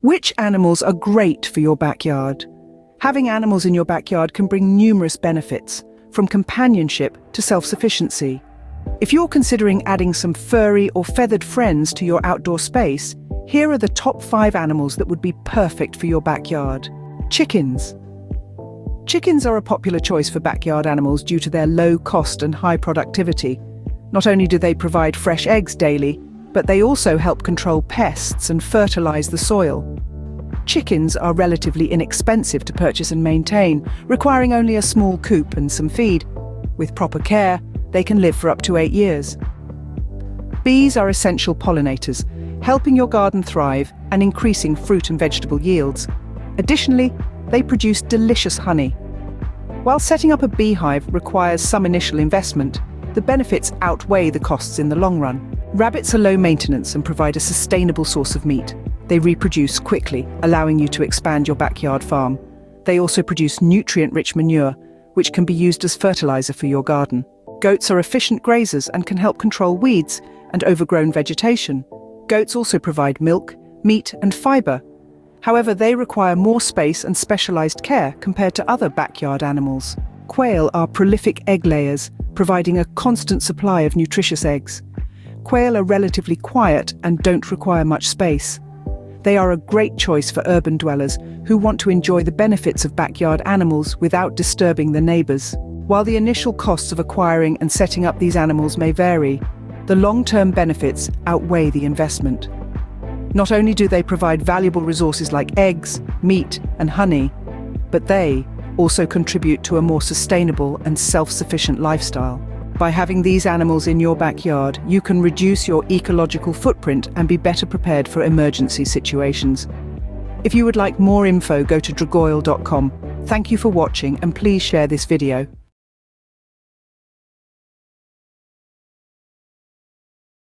Which animals are great for your backyard? Having animals in your backyard can bring numerous benefits, from companionship to self-sufficiency. If you're considering adding some furry or feathered friends to your outdoor space, here are the top 5 animals that would be perfect for your backyard. Chickens. Chickens are a popular choice for backyard animals due to their low cost and high productivity. Not only do they provide fresh eggs daily, but they also help control pests and fertilize the soil. Chickens are relatively inexpensive to purchase and maintain, requiring only a small coop and some feed. With proper care, they can live for up to 8 years. Bees are essential pollinators, helping your garden thrive and increasing fruit and vegetable yields. Additionally, they produce delicious honey. While setting up a beehive requires some initial investment, the benefits outweigh the costs in the long run. Rabbits are low maintenance and provide a sustainable source of meat. They reproduce quickly, allowing you to expand your backyard farm. They also produce nutrient-rich manure, which can be used as fertilizer for your garden. Goats are efficient grazers and can help control weeds and overgrown vegetation. Goats also provide milk, meat, and fiber. However, they require more space and specialized care compared to other backyard animals. Quail are prolific egg layers, providing a constant supply of nutritious eggs. Quail are relatively quiet and don't require much space. They are a great choice for urban dwellers who want to enjoy the benefits of backyard animals without disturbing the neighbors. While the initial costs of acquiring and setting up these animals may vary, the long-term benefits outweigh the investment. Not only do they provide valuable resources like eggs, meat, and honey, but they also contribute to a more sustainable and self-sufficient lifestyle. By having these animals in your backyard, you can reduce your ecological footprint and be better prepared for emergency situations. If you would like more info, go to dragoyle.com. Thank you for watching and please share this video.